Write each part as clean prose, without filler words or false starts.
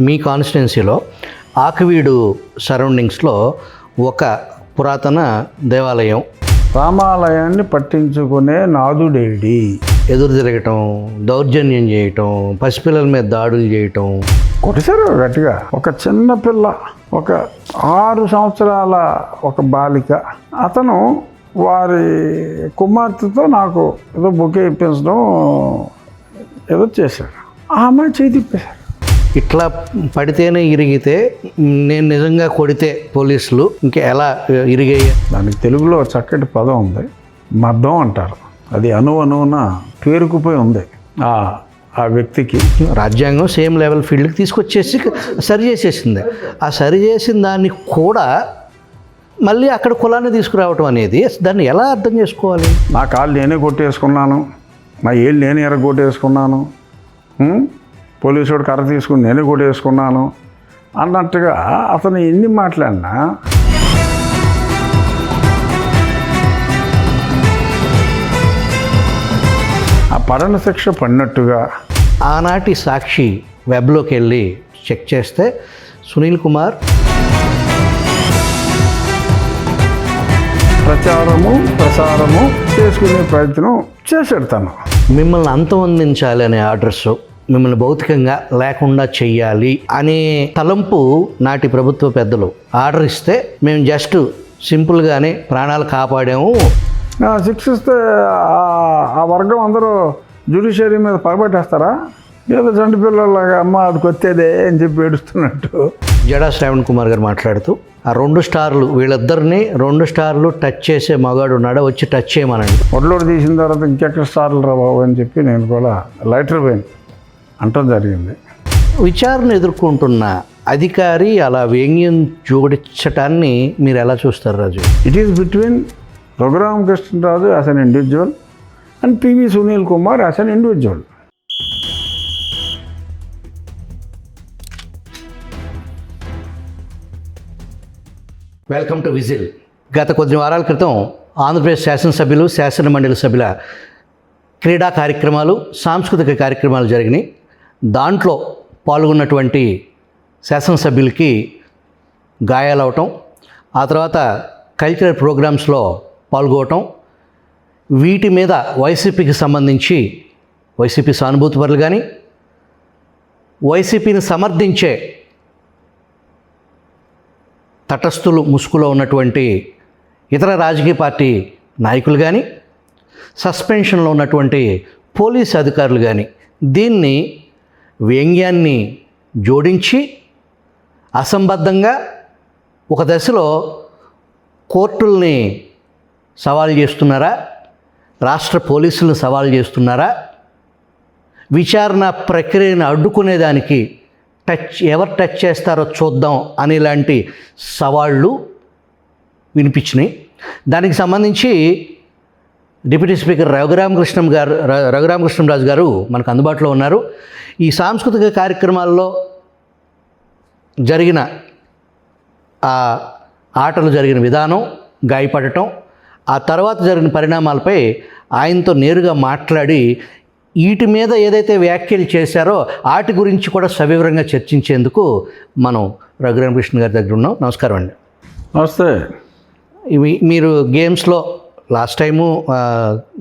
మీ కాన్స్టిట్యున్సీలో ఆకివీడు సరౌండింగ్స్లో ఒక పురాతన దేవాలయం, రామాలయాన్ని పట్టించుకునే నాదుడేడి, ఎదురు తిరగటం, దౌర్జన్యం చేయటం, పసిపిల్లల మీద దాడులు చేయటం. కొట్టేశారు గట్టిగా. ఒక చిన్న పిల్ల, ఒక 6 సంవత్సరాల ఒక బాలిక, అతను వారి కుమార్తెతో నాకు ఏదో బొకే ఇప్పించడం ఏదో చేశాడు. ఆ అమ్మాయి చేయి తిప్పేశారు. ఇట్లా పడితేనే ఇరిగితే, నేను నిజంగా కొడితే పోలీసులు ఇంకా ఎలా ఇరిగాయి? దానికి తెలుగులో చక్కటి పదం ఉంది, మద్దం అంటారు. అది అణువున పేరుకుపోయి ఉంది ఆ వ్యక్తికి. రాజ్యాంగం సేమ్ లెవెల్ ఫీల్డ్కి తీసుకొచ్చేసి సరి చేసేసింది. ఆ సరి చేసిన దాన్ని కూడా మళ్ళీ అక్కడ కులాన్ని తీసుకురావటం అనేది, దాన్ని ఎలా అర్థం చేసుకోవాలి? నా కాళ్ళు నేనే కొట్టేసుకున్నాను, నా ఏళ్ళు నేనే ఎరగొట్టేసుకున్నాను, పోలీసుడు కర్ర తీసుకుని నేనే కొట్టేసుకున్నాను అన్నట్టుగా అతను ఎన్ని మాట్లాడినా ఆ పడన శిక్ష పడినట్టుగా. ఆనాటి సాక్షి వెబ్లోకి వెళ్ళి చెక్ చేస్తే సునీల్ కుమార్ ప్రసారము చేసుకునే ప్రయత్నం చేశాడు తను. మిమ్మల్ని అంతమొందించాలి అనే ఆర్డర్స్, మిమ్మల్ని భౌతికంగా లేకుండా చెయ్యాలి అనే తలంపు నాటి ప్రభుత్వ పెద్దలు ఆర్డర్ ఇస్తే మేము జస్ట్ సింపుల్గానే ప్రాణాలు కాపాడాము. శిక్షిస్తే ఆ వర్గం అందరూ జ్యుడిషియరీ మీద పగబట్టేస్తారా? ఏదో చంటి పిల్లలాగా అమ్మ అది కొత్తేదే అని చెప్పి ఏడుస్తున్నట్టు. జడా శ్రావణ్ కుమార్ గారు మాట్లాడుతూ, ఆ 2 స్టార్లు వీళ్ళిద్దరిని 2 స్టార్లు టచ్ చేసే మగాడు ఉన్నాడా, వచ్చి టచ్ చేయమనండి. ఒడ్లోడు తీసిన తర్వాత ఇంకెక్కడ స్టార్లు రా బాబు అని చెప్పి నేను కూడా లైటర్ పోయిన అంటం జరిగింది. విచారణ ఎదుర్కొంటున్న అధికారి అలా వ్యంగ్యం జోడించటాన్ని మీరు ఎలా చూస్తారు Raju? It is between Raghuramakrishnaraju as an individual and PV Sunil Kumar as an individual. Welcome to Vigil. గత కొద్ది వారాల క్రితం ఆంధ్రప్రదేశ్ శాసనసభ్యులు, శాసన మండలి సభ్యుల క్రీడా కార్యక్రమాలు, సాంస్కృతిక కార్యక్రమాలు జరిగినాయి. దాంట్లో పాల్గొన్నటువంటి శాసనసభ్యులకి గాయాలవటం, ఆ తర్వాత కల్చరల్ ప్రోగ్రామ్స్లో పాల్గొనటం, వీటి మీద వైసీపీకి సంబంధించి వైసీపీ సానుభూతిపరులు కానీ, వైసీపీని సమర్థించే తటస్థులు ముసుగులో ఉన్నటువంటి ఇతర రాజకీయ పార్టీ నాయకులు కానీ, సస్పెన్షన్లో ఉన్నటువంటి పోలీస్ అధికారులు కానీ దీన్ని వ్యంగ్యాన్ని జోడించి అసంబద్ధంగా ఒక దశలో కోర్టుల్ని సవాల్ చేస్తున్నారా, రాష్ట్ర పోలీసులను సవాల్ చేస్తున్నారా, విచారణ ప్రక్రియను అడ్డుకునేదానికి ఎవరు టచ్ చేస్తారో చూద్దాం అనేలాంటి సవాళ్ళు వినిపించినాయి. దానికి సంబంధించి డిప్యూటీ స్పీకర్ రఘురామకృష్ణరాజు గారు మనకు అందుబాటులో ఉన్నారు. ఈ సాంస్కృతిక కార్యక్రమాల్లో జరిగిన ఆ ఆటలు జరిగిన విధానం, గాయపడటం, ఆ తర్వాత జరిగిన పరిణామాలపై ఆయనతో నేరుగా మాట్లాడి వీటి మీద ఏదైతే వ్యాఖ్యలు చేశారో వాటి గురించి కూడా సవివరంగా చర్చించేందుకు మనం రఘురామకృష్ణ గారి దగ్గర ఉన్నాం. నమస్కారం అండి. నమస్తే. ఇవి మీరు గేమ్స్లో లాస్ట్ టైము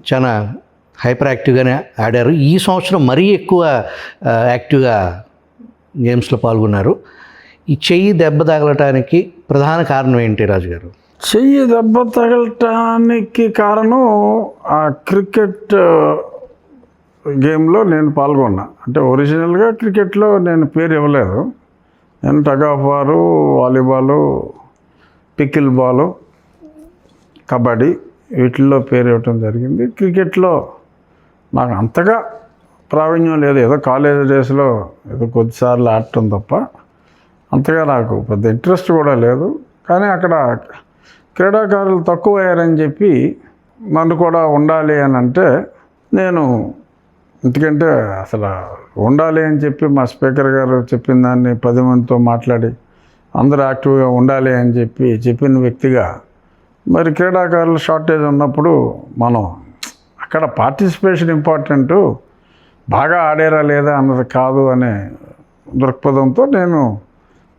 చాలా హైపర్ యాక్టివ్గానే ఆడారు. ఈ సంవత్సరం మరీ ఎక్కువ యాక్టివ్గా గేమ్స్లో పాల్గొన్నారు. ఈ చెయ్యి దెబ్బ తగలటానికి ప్రధాన కారణం ఏంటి రాజు గారు? చెయ్యి దెబ్బ తగలటానికి కారణం ఆ క్రికెట్ గేమ్లో నేను పాల్గొన్నా. అంటే ఒరిజినల్గా క్రికెట్లో నేను పేరు ఇవ్వలేదు. నేను టగ్ ఆఫ్ వారు, వాలీబాలు, పికిల్ బాలు, కబడ్డీ వీటిల్లో పేరు ఇవ్వటం జరిగింది. క్రికెట్లో నాకు అంతగా ప్రావీణ్యం లేదు. ఏదో కాలేజ్ డేస్లో ఏదో కొద్దిసార్లు ఆడటం తప్ప అంతగా నాకు పెద్ద ఇంట్రెస్ట్ కూడా లేదు. కానీ అక్కడ క్రీడాకారులు తక్కువ అయ్యారని చెప్పి నన్ను కూడా ఉండాలి అని అంటే నేను, ఎందుకంటే అసలు ఉండాలి అని చెప్పి మా స్పీకర్ గారు చెప్పిన దాన్ని 10 మందితో మాట్లాడి అందరూ యాక్టివ్గా ఉండాలి అని చెప్పిన వ్యక్తిగా, మరి క్రీడాకారులు షార్టేజ్ ఉన్నప్పుడు మనం అక్కడ పార్టిసిపేషన్ ఇంపార్టెంటు, బాగా ఆడారా లేదా అన్నది కాదు అనే దృక్పథంతో నేను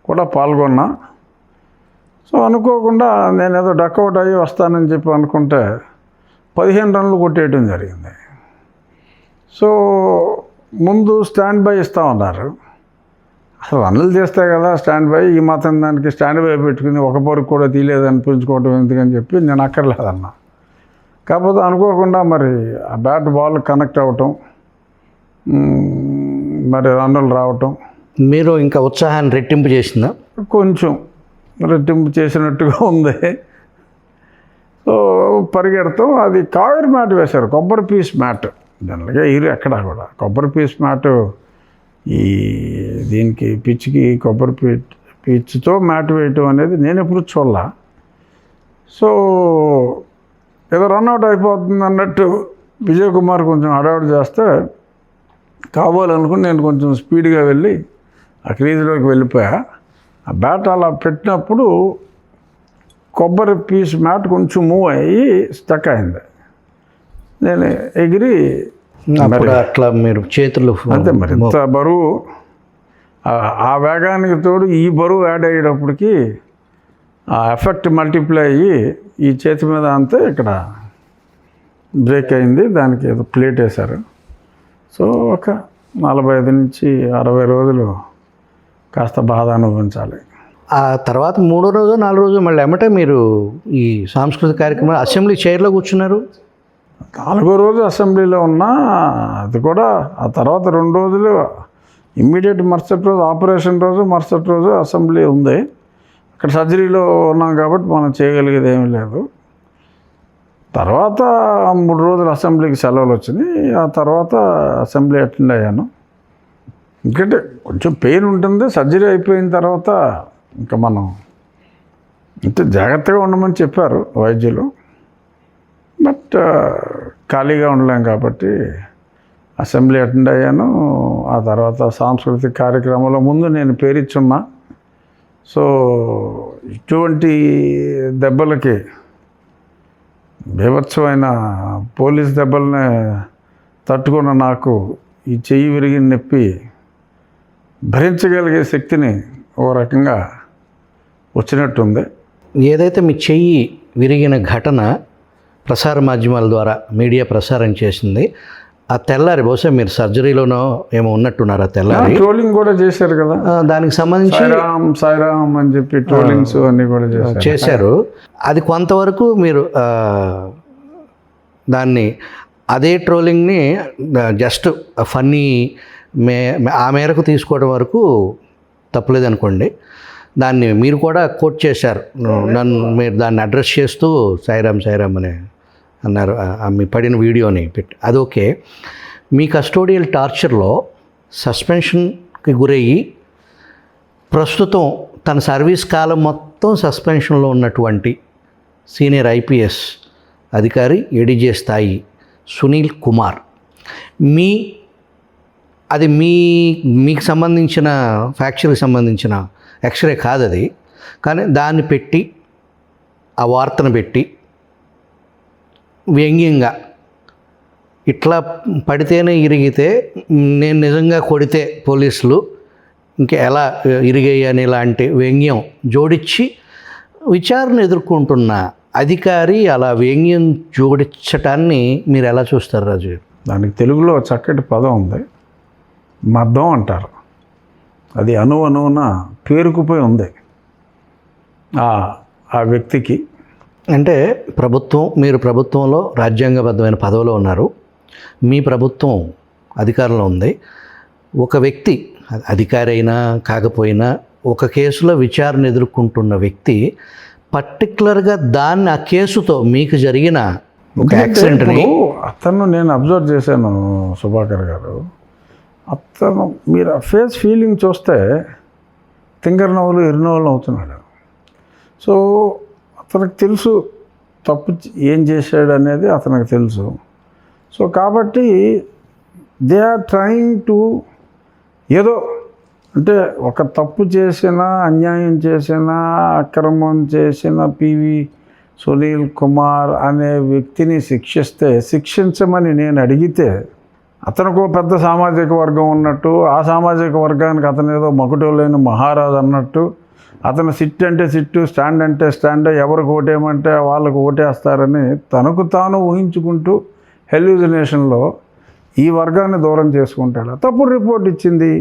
కూడా పాల్గొన్నా. సో అనుకోకుండా నేను ఏదో డక్అవుట్ అయ్యి వస్తానని చెప్పి అనుకుంటే 15 రన్లు కొట్టేయడం జరిగింది. సో ముందు స్టాండ్ బై ఇస్తా ఉన్నారు. అసలు రన్నులు చేస్తే కదా స్టాండ్ బై, ఈ మాత్రం దానికి స్టాండ్ బై పెట్టుకుని ఒక పరుగు కూడా తీయలేదు అనిపించుకోవటం ఎందుకని చెప్పి నేను అక్కర్లేదన్నా. కాకపోతే అనుకోకుండా మరి ఆ బ్యాట్ బాల్ కనెక్ట్ అవ్వటం, మరి రన్నులు రావటం మీరు ఇంకా ఉత్సాహాన్ని రెట్టింపు చేసిందా? కొంచెం రెట్టింపు చేసినట్టుగా ఉంది. సో పరిగెడతాం. అది కావేరి మ్యాట్ వేశారు, కొబ్బరి పీస్ మ్యాట్. జనరల్గా ఎక్కడ కూడా కొబ్బరి పీస్ మ్యాట్, ఈ దీనికి పిచ్చికి కొబ్బరి పిచ్చితో మ్యాట్ వేయటం అనేది నేను ఎప్పుడు చూడలా. సో ఏదో రన్అట్ అయిపోతుంది అన్నట్టు విజయ్ కుమార్ కొంచెం హడావుడి చేస్తే కావాలనుకుని నేను కొంచెం స్పీడ్గా వెళ్ళి ఆ క్రీజ్లోకి వెళ్ళిపోయా. ఆ బ్యాట్ అలా పెట్టినప్పుడు కొబ్బరి పీస్ మ్యాట్ కొంచెం మూవ్ అయ్యి స్టక్ అయింది. నేను ఎగిరి అప్పుడు అట్లా మీరు చేతులు అంతే మరి ఇంత బరువు, ఆ వేగానికి తోడు ఈ బరువు యాడ్ అయ్యేటప్పటికి ఆ ఎఫెక్ట్ మల్టిప్లై అయ్యి ఈ చేతి మీద అంతే ఇక్కడ బ్రేక్ అయింది. దానికి ఏదో ప్లేట్ వేశారు. సో ఒక 45 నుంచి 60 రోజులు కాస్త బాధ అనుభవించాలి. ఆ తర్వాత 3వ రోజు 4వ రోజు మళ్ళీ ఎమ్మటే మీరు ఈ సాంస్కృతిక కార్యక్రమం అసెంబ్లీ చైర్లో కూర్చున్నారు. 4వ రోజు అసెంబ్లీలో ఉన్నా, అది కూడా ఆ తర్వాత 2 రోజులు ఇమ్మీడియట్ మరుసటి రోజు ఆపరేషన్ రోజు, మరుసటి రోజు అసెంబ్లీ ఉంది. అక్కడ సర్జరీలో ఉన్నాం కాబట్టి మనం చేయగలిగేది ఏమీ లేదు. తర్వాత 3 రోజులు అసెంబ్లీకి సెలవులు వచ్చినాయి. ఆ తర్వాత అసెంబ్లీ అటెండ్ అయ్యాను. ఎందుకంటే కొంచెం పెయిన్ ఉంటుంది. సర్జరీ అయిపోయిన తర్వాత ఇంకా మనం అంటే జాగ్రత్తగా ఉండమని చెప్పారు వైద్యులు. బట్ ఖాళీగా ఉండలేం కాబట్టి అసెంబ్లీ అటెండ్ అయ్యాను. ఆ తర్వాత సాంస్కృతిక కార్యక్రమంలో ముందు నేను పేరిచ్చున్నా. సో ఇటువంటి దెబ్బలకి, బీభత్సమైన పోలీస్ దెబ్బల్ని తట్టుకున్న నాకు ఈ చెయ్యి విరిగిన నొప్పి భరించగలిగే శక్తిని ఓ రకంగా వచ్చినట్టుంది. ఏదైతే మీ చెయ్యి విరిగిన ఘటన ప్రసార మాధ్యమాల ద్వారా మీడియా ప్రసారం చేసింది, ఆ తెల్లారి బహుశా మీరు సర్జరీలోనో ఏమో ఉన్నట్టున్నారు. ఆ తెల్లారి ట్రోలింగ్ కూడా చేశారు కదా, దానికి సంబంధించి సాయిరామ్ అని చెప్పి ట్రోలింగ్స్ అన్నీ కూడా చేశారు. అది కొంతవరకు మీరు దాన్ని అదే ట్రోలింగ్ని జస్ట్ ఫన్నీ ఆ మేరకు తీసుకోవడం వరకు తప్పలేదనుకోండి. దాన్ని మీరు కూడా కోట్ చేశారు. మీరు దాన్ని అడ్రస్ చేస్తూ సాయిరామ్ సాయిరామ్ అని అన్నారు. మీ పడిన వీడియోని పెట్టి అది ఓకే. మీ కస్టోడియల్ టార్చర్లో సస్పెన్షన్కి గురయ్యి ప్రస్తుతం తన సర్వీస్ కాలం మొత్తం సస్పెన్షన్లో ఉన్నటువంటి సీనియర్ ఐపీఎస్ అధికారి ఏడీజే స్థాయి సునీల్ కుమార్, అది మీకు సంబంధించిన ఫ్యాక్చర్కి సంబంధించిన ఎక్స్రే కాదు అది, కానీ దాన్ని పెట్టి ఆ వార్తను పెట్టి వ్యంగ్యంగా ఇట్లా పడితేనే ఇరిగితే నేను నిజంగా కొడితే పోలీసులు ఇంకా ఎలా ఇరిగాయని ఇలాంటి వ్యంగ్యం జోడించి విచారణ ఎదుర్కొంటున్న అధికారి అలా వ్యంగ్యం జోడించటాన్ని మీరు ఎలా చూస్తారు రాజు? దానికి తెలుగులో చక్కటి పదం ఉంది, మద్దం అంటారు. అది అణువున పేరుకుపోయి ఉంది ఆ వ్యక్తికి. అంటే మీరు ప్రభుత్వంలో రాజ్యాంగబద్ధమైన పదవిలో ఉన్నారు, మీ ప్రభుత్వం అధికారంలో ఉంది. ఒక వ్యక్తి అధికారి అయినా కాకపోయినా ఒక కేసులో విచారణ ఎదుర్కొంటున్న వ్యక్తి పర్టికులర్గా ఆ కేసుతో మీకు జరిగిన ఒక యాక్సిడెంట్ని అతను నేను అబ్జర్వ్ చేశాను సుభాకర్ గారు. అతను మీరు ఆ ఫేస్ ఫీలింగ్ చూస్తే తింగరనవ్వులు ఎరినవ్వులు అవుతున్నాడు. సో అతనికి తెలుసు తప్పు ఏం చేశాడు అనేది అతనికి తెలుసు. సో కాబట్టి దే ఆర్ ట్రయింగ్ టు ఏదో అంటే ఒక తప్పు చేసిన, అన్యాయం చేసిన, అక్రమం చేసిన పివి సునీల్ కుమార్ అనే వ్యక్తిని శిక్షించమని నేను అడిగితే అతనికి ఒక పెద్ద సామాజిక వర్గం ఉన్నట్టు, ఆ సామాజిక వర్గానికి అతను ఏదో మకుటో లేని మహారాజు అన్నట్టు, అతను సిట్ అంటే సిట్టు, స్టాండ్ అంటే స్టాండ్, ఎవరికి ఓటేయమంటే వాళ్ళకు ఓటేస్తారని తనకు తాను ఊహించుకుంటూ హెల్యూజినేషన్లో ఈ వర్గాన్ని దూరం చేసుకుంటాడు. తప్పుడు రిపోర్ట్ ఇచ్చింది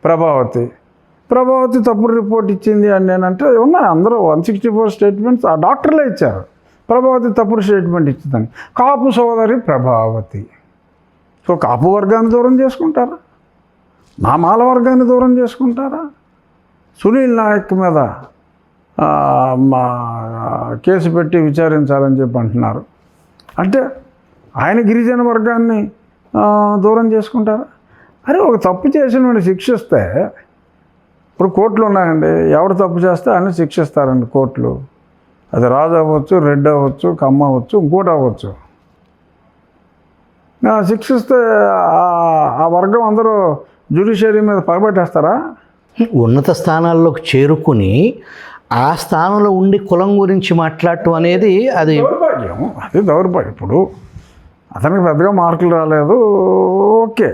ప్రభావతి తప్పుడు రిపోర్ట్ ఇచ్చింది అని నేనంటే ఉన్నాయి. అందరూ 164 స్టేట్మెంట్స్ ఆ డాక్టర్లే ఇచ్చారు. ప్రభావతి తప్పుడు స్టేట్మెంట్ ఇచ్చిందని. కాపు సోదరి ప్రభావతి. సో కాపు వర్గాన్ని దూరం చేసుకుంటారా? నా మాల వర్గాన్ని దూరం చేసుకుంటారా? సునీల్ నాయక్ మీద మా కేసు పెట్టి విచారించాలని చెప్పి అంటున్నారు. అంటే ఆయన గిరిజన వర్గాన్ని దూరం చేసుకుంటారా? అరే ఒక తప్పు చేసిన వాడిని శిక్షిస్తే, ఇప్పుడు కోర్టులు ఉన్నాయండి, ఎవరు తప్పు చేస్తే ఆయన శిక్షిస్తారండి కోర్టులు. అది రాజు అవ్వచ్చు, రెడ్డి అవ్వచ్చు, కమ్మ అవ్వచ్చు, ఇంకోటి అవ్వచ్చు. శిక్షిస్తే ఆ వర్గం అందరూ జ్యుడిషియరీ మీద పగబెట్టేస్తారా? ఉన్నత స్థానాల్లోకి చేరుకుని ఆ స్థానంలో ఉండి కులం గురించి మాట్లాడటం అనేది అది దౌర్భాగ్యం. ఇప్పుడు అతనికి పెద్దగా మార్కులు రాలేదు, ఓకే.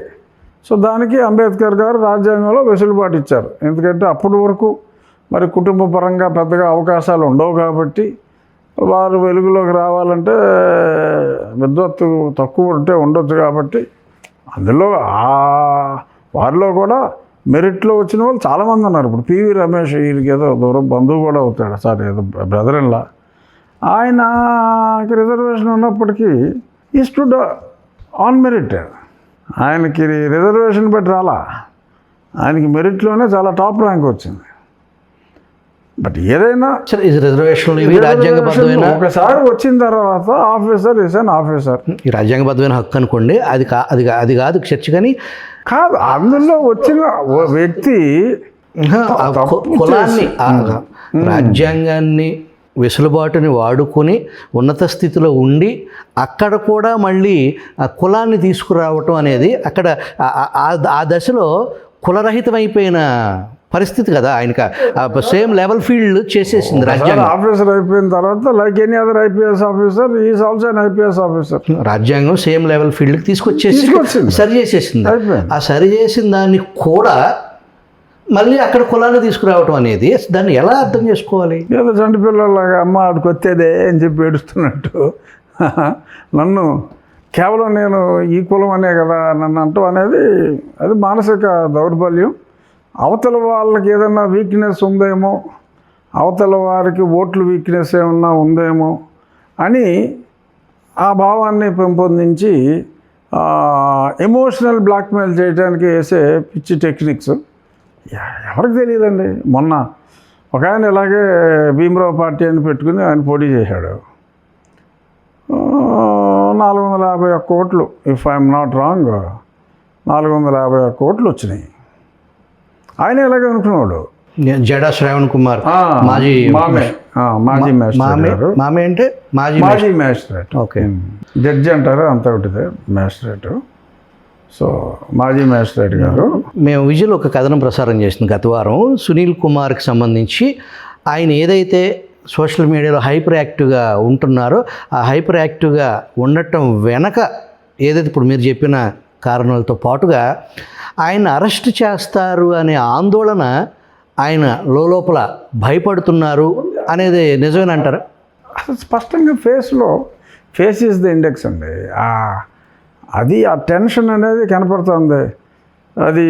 సో దానికి అంబేద్కర్ గారు రాజ్యాంగంలో వెసులుబాటు ఇచ్చారు. ఎందుకంటే అప్పటి వరకు మరి కుటుంబ పరంగా పెద్దగా అవకాశాలు ఉండవు కాబట్టి వారు వెలుగులోకి రావాలంటే విద్వత్తు తక్కువ ఉంటే ఉండొచ్చు కాబట్టి అందులో వారిలో కూడా మెరిట్లో వచ్చిన వాళ్ళు చాలామంది ఉన్నారు. ఇప్పుడు పివి రమేష్ వీరికి ఏదో దూరం బంధువు కూడా అవుతాడు, సార్ ఏదో బ్రదర్ ఇన్లా. ఆయనకి రిజర్వేషన్ ఉన్నప్పటికీ ఈ స్టూడ్ ఆన్ మెరిట్. ఆయనకి రిజర్వేషన్ బట్టి రాలా, ఆయనకి మెరిట్లోనే చాలా టాప్ ర్యాంక్ వచ్చింది. బట్ ఏదైనా రాజ్యాంగబద్ధమైన ఒకసారి వచ్చిన తర్వాత ఆఫీసర్ ఇస్ అన్ ఆఫీసర్. ఈ రాజ్యాంగబద్ధమైన హక్కు అనుకోండి, అది కాదు చర్చ. కానీ కాదు, అందులో వచ్చిన వ్యక్తి కులాన్ని రాజ్యాంగాన్ని వెసులుబాటుని వాడుకొని ఉన్నత స్థితిలో ఉండి అక్కడ కూడా మళ్ళీ ఆ కులాన్ని తీసుకురావటం అనేది అక్కడ ఆ దశలో కులరహితమైపోయిన పరిస్థితి కదా. ఆయనకి సేమ్ లెవెల్ ఫీల్డ్ చేసేసింది రాజ్యాంగం. ఆఫీసర్ అయిపోయిన తర్వాత like any other IPS officer is also an IPS officer. రాజ్యాంగం సేమ్ లెవెల్ ఫీల్డ్కి తీసుకొచ్చేసి సరి చేసేసింది. ఆ సరి చేసిన దాన్ని కూడా మళ్ళీ అక్కడ కులాన్ని తీసుకురావటం అనేది దాన్ని ఎలా అర్థం చేసుకోవాలి? ఏదో చంటి పిల్లలాగా అమ్మ అది కొత్తేదే అని చెప్పి ఏడుస్తున్నట్టు నన్ను కేవలం నేను ఈ కులం అనే కదా నన్ను అంటూ అనేది అది మానసిక దౌర్బల్యం. అవతల వాళ్ళకి ఏదన్నా వీక్నెస్ ఉందేమో, అవతల వారికి ఓట్లు వీక్నెస్ ఏమన్నా ఉందేమో అని ఆ భావాన్ని పెంపొందించి ఎమోషనల్ బ్లాక్మెయిల్ చేయడానికి వేసే పిచ్చి టెక్నిక్స్ ఎవరికి తెలియదండి. మొన్న ఒక ఆయన ఇలాగే భీమరావు పార్టీ అని పెట్టుకుని ఆయన పోటీ చేశాడు. 451 కోట్లు, ఇఫ్ ఐఎమ్ నాట్ రాంగ్, 451 కోట్లు వచ్చినాయి. ఆయన ఎలాగే అనుకున్నాడు. జడా శ్రావణ్ కుమార్ మాజీ మ్యాజిస్ట్రేట్, ఓకే, జడ్జి అంటారు అంత ఒకటిదే మ్యాజిస్ట్రేట్. సో మాజీ మ్యాజిస్ట్రేట్ గారు, మేము విజువల్ ఒక కథనం ప్రసారం చేసిన గత వారం సునీల్ కుమార్కి సంబంధించి ఆయన ఏదైతే సోషల్ మీడియాలో హైపర్ యాక్టివ్గా ఉంటున్నారో ఆ హైపర్ యాక్టివ్గా ఉండటం వెనక ఏదైతే ఇప్పుడు మీరు చెప్పిన కారణాలతో పాటుగా ఆయన అరెస్ట్ చేస్తారు అనే ఆందోళన ఆయన లోపల భయపడుతున్నారు అనేది నిజమేనంటారా? స్పష్టంగా ఫేస్ ఈజ్ ద ఇండెక్స్ అండి. అది ఆ టెన్షన్ అనేది కనపడుతుంది. అది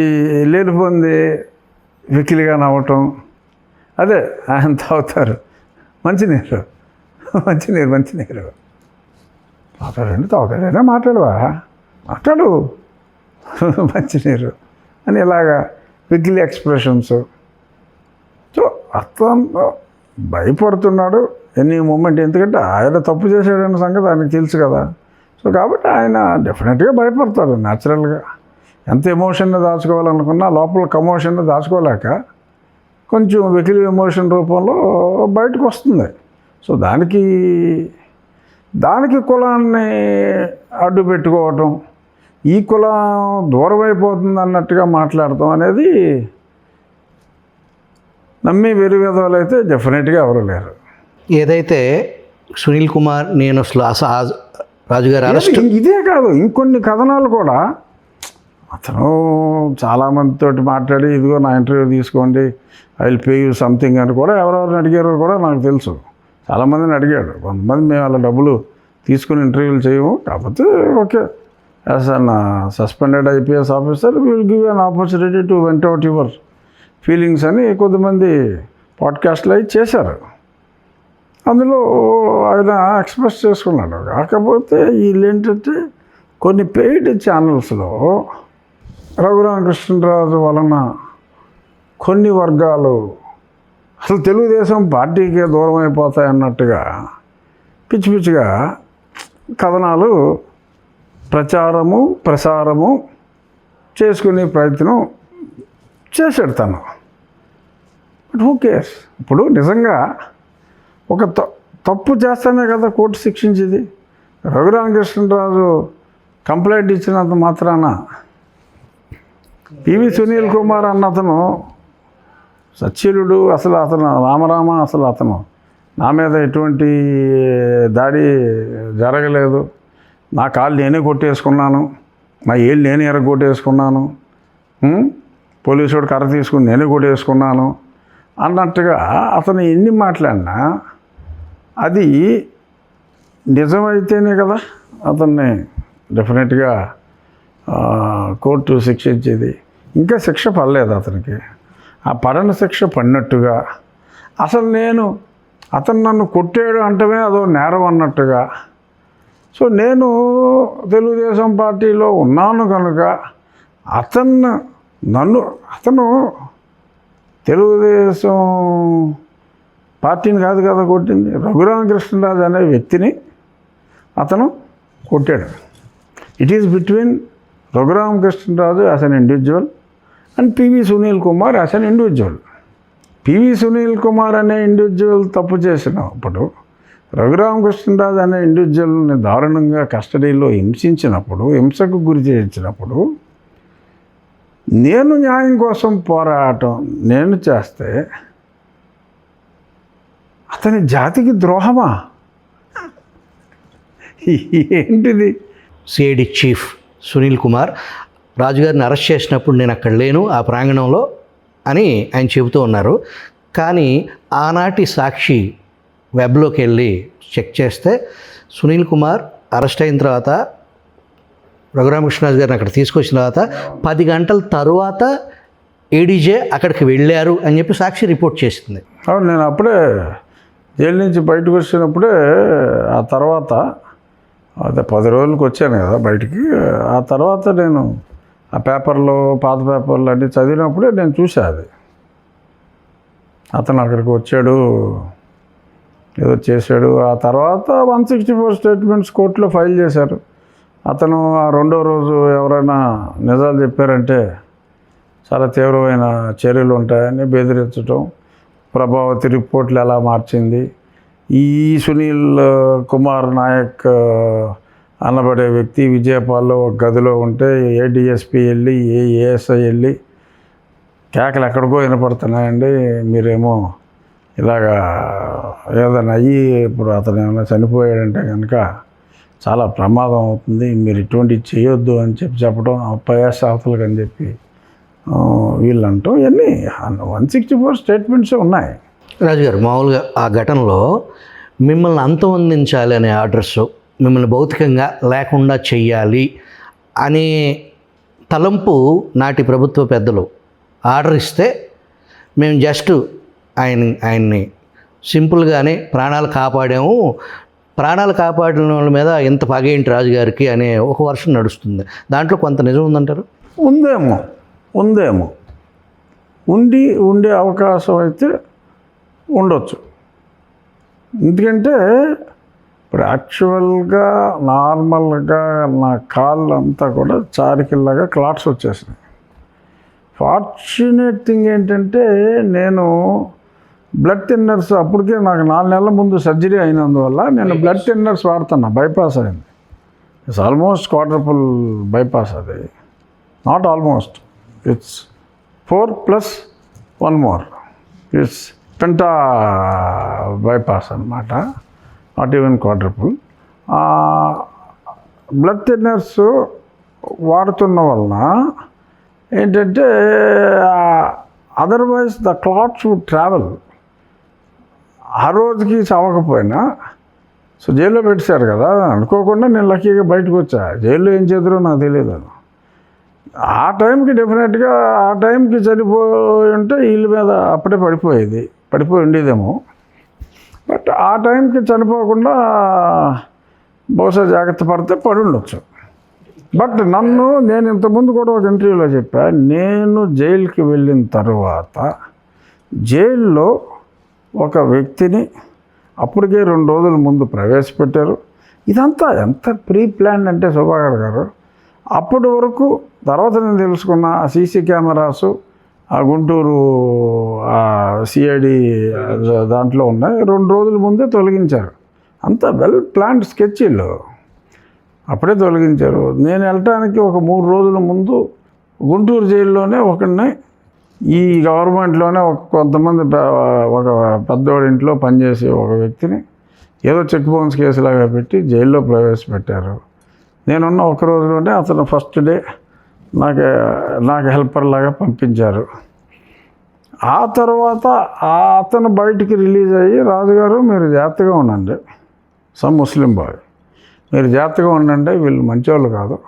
లేనిపోంది వెకిలిగా నవ్వటం, అదే ఆయన తాగుతారు మంచినీరు తాగుతారైనా మాట్లాడు మంచినీరు అని ఇలాగా వెకిలి ఎక్స్ప్రెషన్స్. సో అర్థం భయపడుతున్నాడు ఎనీ మూమెంట్, ఎందుకంటే ఆయన తప్పు చేసాడన్న సంగతి ఆయనకు తెలుసు కదా. సో కాబట్టి ఆయన డెఫినెట్గా భయపడతాడు న్యాచురల్గా. ఎంత ఎమోషన్ని దాచుకోవాలనుకున్నా లోపల కమోషన్ని దాచుకోలేక కొంచెం వెకిలి ఎమోషన్ రూపంలో బయటకు వస్తుంది. సో దానికి కులాన్ని అడ్డు పెట్టుకోవటం, ఈ కులం దూరం అయిపోతుంది అన్నట్టుగా మాట్లాడటం అనేది నమ్మి వెరివేదాలు అయితే డెఫినెట్గా ఎవరు లేరు. ఏదైతే సునీల్ కుమార్ నేను రాజుగారు అరెస్ట్, ఇదే కాదు ఇంకొన్ని కథనాలు కూడా అతను చాలామందితో మాట్లాడి ఇదిగో నా ఇంటర్వ్యూ తీసుకోండి, I will pay you something అని కూడా ఎవరెవరిని అడిగారో కూడా నాకు తెలుసు. చాలామందిని అడిగాడు. కొంతమంది మేము వాళ్ళ డబ్బులు తీసుకుని ఇంటర్వ్యూలు చేయము, కాకపోతే okay as an suspended IPS officer will give an opportunity to went out your feelings అని కొంతమంది పాడ్కాస్ట్లు అవి చేశారు. అందులో ఆయన ఎక్స్ప్రెస్ చేసుకున్నాడు. కాకపోతే వీళ్ళేంటంటే కొన్ని పెయిడ్ ఛానల్స్లో రఘురామకృష్ణరాజు వలన కొన్ని వర్గాలు అసలు తెలుగుదేశం పార్టీకే దూరం అయిపోతాయి అన్నట్టుగా పిచ్చి పిచ్చిగా కథనాలు ప్రచారము ప్రసారము చేసుకునే ప్రయత్నం చేశాడు తను. But who cares? ఇప్పుడు నిజంగా ఒక తప్పు చేస్తానే కదా కోర్టు శిక్షించేది. రఘురామకృష్ణరాజు కంప్లైంట్ ఇచ్చినంత మాత్రాన పివి సునీల్ కుమార్ అన్న అతను సచ్చీలుడు, అసలు అతను రామరామ, అసలు అతను నా మీద ఎటువంటి దాడి జరగలేదు, నా కాళ్ళు నేనే కొట్టేసుకున్నాను, నా ఏళ్ళు నేనే ఎరగొట్టేసుకున్నాను, పోలీసుడు కర్ర తీసుకుని నేనే కొట్టేసుకున్నాను అన్నట్టుగా అతను ఎన్ని మాట్లాడినా అది నిజమైతేనే కదా అతన్ని డెఫినెట్గా కోర్టు శిక్షించేది. ఇంకా శిక్ష పడలేదు అతనికి. ఆ పడని శిక్ష పడినట్టుగా అసలు అతను నన్ను కొట్టాడు అంటమే అదో నేరం అన్నట్టుగా. సో నేను తెలుగుదేశం పార్టీలో ఉన్నాను కనుక అతను తెలుగుదేశం పార్టీని కాదు కదా కొట్టింది, రఘురామకృష్ణరాజు అనే వ్యక్తిని అతను కొట్టాడు. It is between Raghuramakrishnaraju as an individual and PV Sunil Kumar as an individual. PV Sunil Kumar అనే ఇండివిజువల్ తప్పు చేసినప్పుడు, రఘురామకృష్ణరాజు అనే ఇండివిజువల్ని దారుణంగా కస్టడీలో హింసకు గురి చేయించినప్పుడు నేను న్యాయం కోసం పోరాటం చేస్తే అతని జాతికి ద్రోహమా? ఏంటిది? సిఐడి చీఫ్ సునీల్ కుమార్ రాజుగారిని అరెస్ట్ చేసినప్పుడు నేను అక్కడ లేను ఆ ప్రాంగణంలో అని ఆయన చెబుతూ ఉన్నారు. కానీ ఆనాటి సాక్షి వెబ్లోకి వెళ్ళి చెక్ చేస్తే సునీల్ కుమార్ అరెస్ట్ అయిన తర్వాత రఘురామకృష్ణరాజు గారిని అక్కడ తీసుకొచ్చిన తర్వాత 10 గంటల తరువాత ఏడీజే అక్కడికి వెళ్ళారు అని చెప్పి సాక్షి రిపోర్ట్ చేసింది. అవును, నేను అప్పుడే జైలు నుంచి బయటకు వచ్చినప్పుడే ఆ తర్వాత అదే 10 రోజులకు వచ్చాను కదా బయటికి. ఆ తర్వాత నేను ఆ పేపర్లో పాత పేపర్లు అన్నీ చదివినప్పుడే నేను చూసా అది. అతను అక్కడికి వచ్చాడు, ఏదో చేశాడు. ఆ తర్వాత 164 స్టేట్మెంట్స్ కోర్టులో ఫైల్ చేశారు. అతను ఆ రెండో రోజు ఎవరైనా నిజాలు చెప్పారంటే చాలా తీవ్రమైన చర్యలు ఉంటాయని బెదిరించడం, ప్రభావతి రిపోర్ట్లు ఎలా మార్చింది, ఈ సునీల్ కుమార్ నాయక్ అనబడే వ్యక్తి విజయపాల్లో ఒక గదిలో ఉంటే ఏడిఎస్పీ వెళ్ళి ఏఎస్ఐ వెళ్ళి కేకలు ఎక్కడికో వినపడుతున్నాయండి, మీరేమో ఇలాగా ఏదైనా అయ్యి ఇప్పుడు అతను ఏమైనా చనిపోయాడంటే కనుక చాలా ప్రమాదం అవుతుంది, మీరు ఇటువంటివి చేయొద్దు అని చెప్పడం అప్పయాస అవతలకు అని చెప్పి వీళ్ళంటూ ఇవన్నీ 164 స్టేట్మెంట్స్ ఉన్నాయి. రాజుగారు, మామూలుగా ఆ ఘటనలో మిమ్మల్ని అంతమొందించాలి అనే ఆర్డర్స్, మిమ్మల్ని భౌతికంగా లేకుండా చెయ్యాలి అనే తలంపు నాటి ప్రభుత్వ పెద్దలు ఆర్డర్ ఇస్తే మేము జస్ట్ ఆయన్ని సింపుల్గానే ప్రాణాలు కాపాడాము, ప్రాణాలు కాపాడిన వాళ్ళ మీద ఇంత పగేంటి రాజుగారికి అనే ఒక వర్షం నడుస్తుంది. దాంట్లో కొంత నిజం ఉందంటారు? ఉందేమో ఉండే అవకాశం అయితే ఉండొచ్చు. ఎందుకంటే ఇప్పుడు యాక్చువల్గా నార్మల్గా నా కాళ్ళు అంతా కూడా చారికిల్లాగా క్లాట్స్ వచ్చేసినాయి. ఫార్చునేట్ థింగ్ ఏంటంటే నేను బ్లడ్ థిన్నర్స్ అప్పటికే నాకు 4 నెలల ముందు సర్జరీ అయినందువల్ల నేను బ్లడ్ థిన్నర్స్ వాడుతున్నా. బైపాస్ అయింది. It's almost quadruple bypass. అది not almost, it's 4 + 1 more. It's penta bypass అనమాట, not even quadruple. Blood thinners వాడుతున్న వలన ఏంటంటే otherwise the clots would travel. ఆ రోజుకి చవకపోయినా సో జైల్లో పెట్టారు కదా, అనుకోకుండా నేను లక్కీగా బయటకు వచ్చా. జైల్లో ఏం చేద్దరో నాకు తెలియదు. ఆ టైంకి డెఫినెట్గా ఆ టైంకి చనిపోయి ఉంటే వీళ్ళ మీద అప్పుడే పడిపోయి ఉండేదేమో. బట్ ఆ టైంకి చనిపోకుండా బహుశా జాగ్రత్త పడితే పడి ఉండొచ్చు. బట్ నేను ఇంతకుముందు కూడా ఒక ఇంటర్వ్యూలో చెప్పా, నేను జైలుకి వెళ్ళిన తర్వాత జైల్లో ఒక వ్యక్తిని అప్పటికే 2 రోజుల ముందు ప్రవేశపెట్టారు. ఇదంతా ఎంత ప్రీ ప్లాన్ అంటే సుభాకర్ గారు, అప్పటి వరకు తర్వాత నేను తెలుసుకున్న సీసీ కెమెరాసు ఆ గుంటూరు సిఐడి దాంట్లో ఉన్నాయి, 2 రోజుల ముందే తొలగించారు. అంత వెల్ ప్లాన్డ్ స్కెచ్లు అప్పుడే తొలగించారు. నేను వెళ్ళటానికి ఒక 3 రోజుల ముందు గుంటూరు జైల్లోనే ఒకడిని ఈ గవర్నమెంట్లోనే కొంతమంది ఒక పెద్దవాడి ఇంట్లో పనిచేసే ఒక వ్యక్తిని ఏదో చెక్ బౌన్స్ కేసులాగా పెట్టి జైల్లో ప్రవేశపెట్టారు. నేనున్న ఒక రోజులోనే అతను ఫస్ట్ డే నాకు హెల్పర్ లాగా పంపించారు. ఆ తర్వాత అతను బయటికి రిలీజ్ అయ్యి, రాజుగారు మీరు జాగ్రత్తగా ఉండండి, సమ్ ముస్లిం బాయ్, మీరు జాగ్రత్తగా ఉండండి, వీళ్ళు మంచివాళ్ళు కాదు,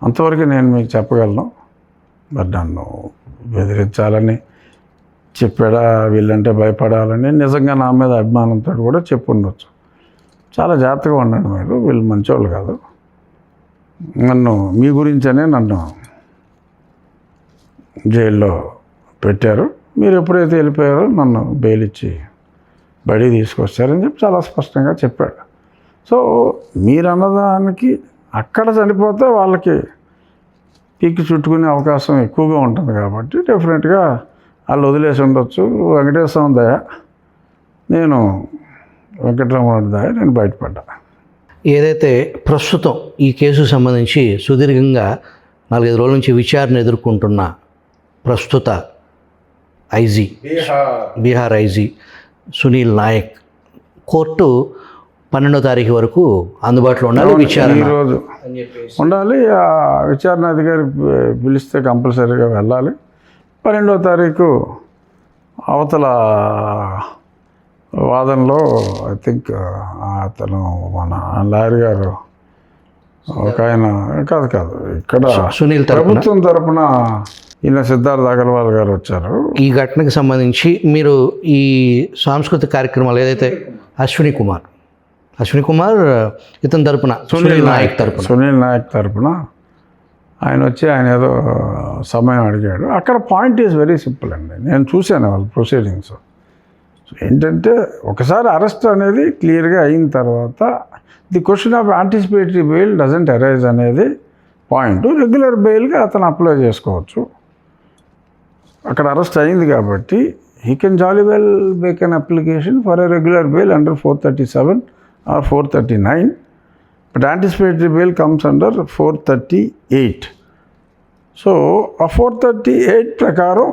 అంతవరకు నేను మీకు చెప్పగలను. మరి నన్ను బెదిరించాలని చెప్పాడా, వీళ్ళంటే భయపడాలని, నిజంగా నా మీద అభిమానంతో కూడా చెప్పుండొచ్చు. చాలా జాగ్రత్తగా ఉండండి మీరు, వీళ్ళు మంచివాళ్ళు కాదు, మీ గురించనే నన్ను జైల్లో పెట్టారు, మీరు ఎప్పుడైతే వెళ్ళిపోయారో నన్ను బెయిల్ ఇచ్చి బడి తీసుకొచ్చారని చెప్పి చాలా స్పష్టంగా చెప్పాడు. సో మీరు అన్నదానికి అక్కడ చనిపోతే వాళ్ళకి పీకి చుట్టుకునే అవకాశం ఎక్కువగా ఉంటుంది కాబట్టి డెఫినెట్గా వాళ్ళు వదిలేసి ఉండొచ్చు. వెంకటేశ్వర దయ, నేను వెంకటరమణ దయ, నేను బయటపడ్డా. ఏదైతే ప్రస్తుతం ఈ కేసుకు సంబంధించి సుదీర్ఘంగా 4-5 రోజుల నుంచి విచారణ ఎదుర్కొంటున్న ప్రస్తుత IG, Bihar IG Sunil Naik court 12వ తారీఖు వరకు అందుబాటులో ఉండాలి, విచారణ ఈరోజు ఉండాలి. ఆ విచారణ అధికారి పిలిస్తే కంపల్సరీగా వెళ్ళాలి. 12వ తారీఖు అవతల వాదనలో ఐ థింక్ అతను మన లాయర్ గారు ఒక ఆయన కాదు ఇక్కడ సునీల్ ప్రభుత్వం తరపున ఈయన సిద్ధార్థ అగర్వాల్ గారు వచ్చారు. ఈ ఘటనకు సంబంధించి మీరు ఈ సాంస్కృతిక కార్యక్రమాలు ఏదైతే అశ్విని కుమార్ ఇతని తరపున సునీల్ నాయక్ తరపున ఆయన వచ్చి ఆయన ఏదో సమయం అడిగాడు. అక్కడ పాయింట్ ఈజ్ వెరీ సింపుల్ అండి, నేను చూశాను వాళ్ళ ప్రొసీడింగ్స్. ఏంటంటే ఒకసారి అరెస్ట్ అనేది క్లియర్గా అయిన తర్వాత the question of anticipatory bail doesn't arise అనేది పాయింట్. రెగ్యులర్ బెయిల్గా అతను అప్లై చేసుకోవచ్చు. అక్కడ అరెస్ట్ అయింది కాబట్టి he can jolly well make an application for a regular bail under 437 or 439, but anticipatory bail comes under 438. So ఆ 438 ప్రకారం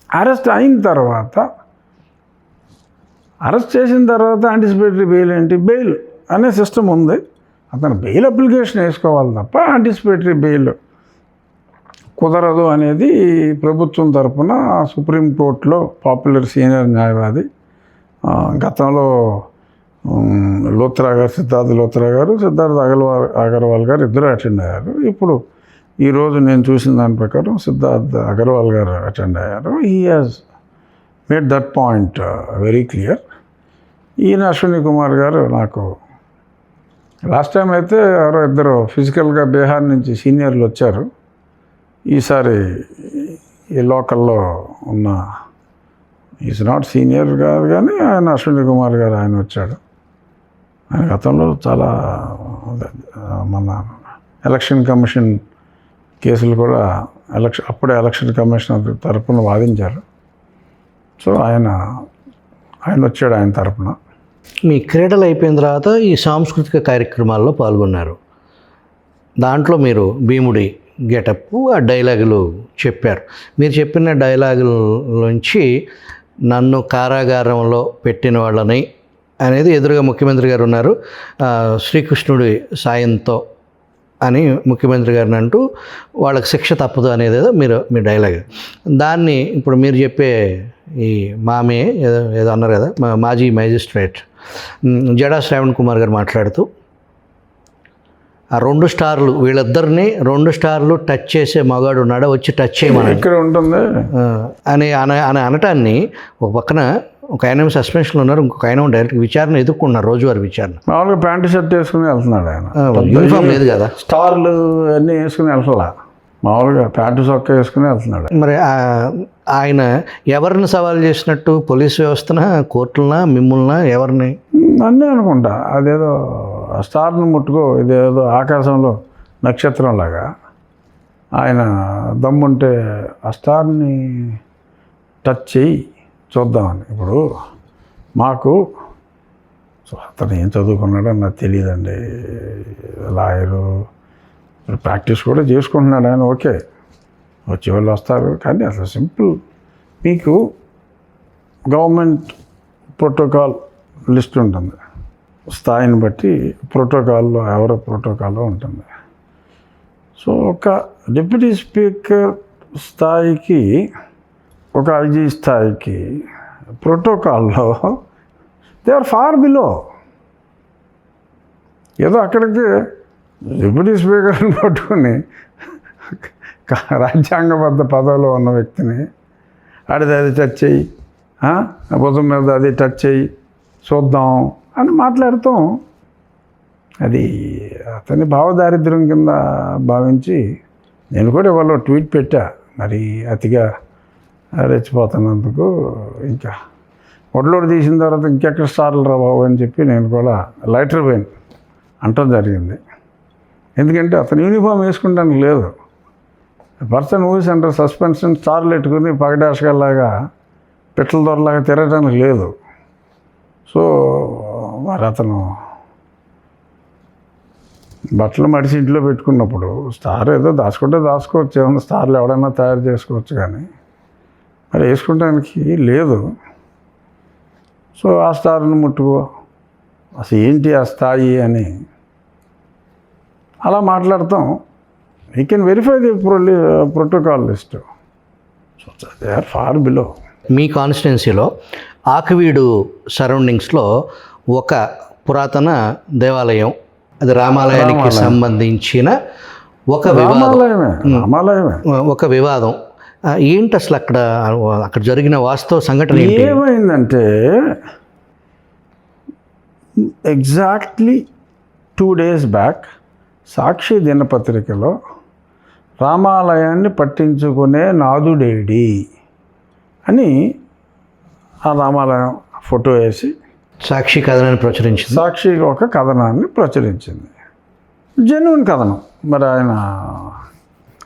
అరెస్ట్ అయిన తర్వాత, అరెస్ట్ చేసిన తర్వాత యాంటిసిపేటరీ బెయిల్ ఏంటి, బెయిల్ అనే సిస్టమ్ ఉంది. అతను బెయిల్ అప్లికేషన్ వేసుకోవాలి తప్ప యాంటిసిపేటరీ బెయిల్ కుదరదు అనేది ప్రభుత్వం తరఫున సుప్రీంకోర్టులో పాపులర్ సీనియర్ న్యాయవాది గతంలో సిద్ధార్థ లోత్రా గారు, సిద్ధార్థ అగర్వాల్ గారు ఇద్దరు అటెండ్ అయ్యారు. ఇప్పుడు ఈరోజు నేను చూసిన దాని ప్రకారం సిద్ధార్థ అగర్వాల్ గారు అటెండ్ అయ్యారు. He has made that point very clear. ఈయన అశ్విని కుమార్ గారు నాకు లాస్ట్ టైం అయితే ఎవరో ఇద్దరు ఫిజికల్గా బీహార్ నుంచి సీనియర్లు వచ్చారు. ఈసారి ఈ లోకల్లో ఉన్న ఈజ్ నాట్ సీనియర్ కాదు కానీ ఆయన అశ్విని కుమార్ గారు ఆయన వచ్చాడు. ఆయన గతంలో చాలా మన ఎలక్షన్ కమిషన్ కేసులు కూడా అప్పుడే ఎలక్షన్ కమిషన్ తరపున వాదించారు. సో ఆయన వచ్చాడు ఆయన తరపున. మీ క్రీడలు అయిపోయిన తర్వాత ఈ సాంస్కృతిక కార్యక్రమాల్లో పాల్గొన్నారు. దాంట్లో మీరు భీముడి గెటప్, ఆ డైలాగులు చెప్పారు. మీరు చెప్పిన డైలాగుల నుంచి నన్ను కారాగారంలో పెట్టిన వాళ్ళని అనేది ఎదురుగా ముఖ్యమంత్రి గారు ఉన్నారు, శ్రీకృష్ణుడి సాయంతో అని ముఖ్యమంత్రి గారిని అంటూ వాళ్ళకి శిక్ష తప్పదు అనేది ఏదో మీ డైలాగ్. దాన్ని ఇప్పుడు మీరు చెప్పే ఈ మామే ఏదో ఏదో అన్నారు కదా, మాజీ మ్యాజిస్ట్రేట్ జడా శ్రావణ్ కుమార్ గారు మాట్లాడుతూ ఆ 2 స్టార్లు వీళ్ళిద్దరిని 2 స్టార్లు టచ్ చేసే మగాడు ఉన్నాడా, వచ్చి టచ్ చేయమని ఇక్కడ ఉంటుంది అని అనటాన్ని ఒక పక్కన ఒక ఆయన సస్పెన్షన్లో ఉన్నారు, ఇంకొక ఆయన డైరెక్ట్ విచారణ ఎదుర్కొన్నారు, రోజువారీ విచారణ. మామూలుగా ప్యాంటు షర్ట్ వేసుకుని వెళ్తున్నాడు ఆయన, యూనిఫామ్ లేదు కదా, స్టార్లు అన్నీ వేసుకుని వెళ్తలా, మామూలుగా ప్యాంటు చొక్కా వేసుకుని వెళ్తున్నాడు. మరి ఆయన ఎవరిని సవాల్ చేసినట్టు, పోలీస్ వ్యవస్థన, కోర్టులనా, మిమ్మల్నా, ఎవరిని? అన్నీ అనుకుంటా. అదేదో స్టార్ని ముట్టుకో, ఇదేదో ఆకాశంలో నక్షత్రంలాగా ఆయన దమ్ముంటే ఆ స్టార్ని టచ్ చేయి చూద్దామని. ఇప్పుడు మాకు అతను ఏం చదువుకున్నాడో నాకు తెలియదండి, లాయరు, ప్రాక్టీస్ కూడా చేసుకుంటున్నాడు ఆయన, ఓకే వచ్చే వాళ్ళు వస్తారు. కానీ అసలు సింపుల్, మీకు గవర్నమెంట్ ప్రోటోకాల్ లిస్ట్ ఉంటుంది, స్థాయిని బట్టి ప్రోటోకాల్లో ఎవరో ప్రోటోకాల్లో ఉంటుంది. సో ఒక డిప్యూటీ స్పీకర్ స్థాయికి, ఒక ఐజీ స్థాయికి ప్రోటోకాల్లో దే ఆర్ ఫార్ బిలో. ఏదో అక్కడికి డిప్యూటీ స్పీకర్ని పట్టుకుని రాజ్యాంగబద్ధ పదవిలో ఉన్న వ్యక్తిని అది టచ్ చేయి, భుజం మీద అది టచ్ చేయి చూద్దాం అని మాట్లాడతాం. అది అతని భావదారిద్ర్యం కింద భావించి నేను కూడా ఇవాళ ట్వీట్ పెట్టా, మరి అతిగా రెచ్చిపోతున్నందుకు ఇంకా ఒడ్లోడు తీసిన తర్వాత ఇంకెక్కడ స్టార్లు రా బాబు అని చెప్పి నేను కూడా లైటర్ పోయిన్ అంటం జరిగింది. ఎందుకంటే అతను యూనిఫామ్ వేసుకుంటానికి లేదు, పర్సన్ ఊస్ అండర్ సస్పెన్షన్ స్టార్లు పెట్టుకుని పగడాషగాల్లాగా పిట్టల దొరలాగా తిరగడానికి లేదు. సో మరి అతను బట్టలు మడిచి ఇంట్లో పెట్టుకున్నప్పుడు స్టార్ ఏదో దాచుకోవచ్చు, ఏమన్నా స్టార్లు ఎవడైనా తయారు చేసుకోవచ్చు, కానీ మరి వేసుకోవడానికి లేదు. సో ఆ స్టార్ని ముట్టుకో, అసలు ఏంటి ఆ స్థాయి అని అలా మాట్లాడతాం. You can verify the protocol list. So they are far below. మీ కాన్స్టిట్యున్సీలో ఆకివీడు సరౌండింగ్స్లో ఒక పురాతన దేవాలయం, అది రామాలయానికి సంబంధించిన ఒక వివాదం ఏంటి అసలు అక్కడ జరిగిన వాస్తవ సంఘటన ఏమైందంటే ఎగ్జాక్ట్లీ 2 days బ్యాక్ సాక్షి దినపత్రికలో రామాలయాన్ని పట్టించుకునే నాదుడేడి అని ఆ రామాలయం ఫోటో వేసి సాక్షి కథనాన్ని ప్రచురించింది. సాక్షి ఒక కథనాన్ని ప్రచురించింది, జెన్యూన్ కథనం. మరి ఆయన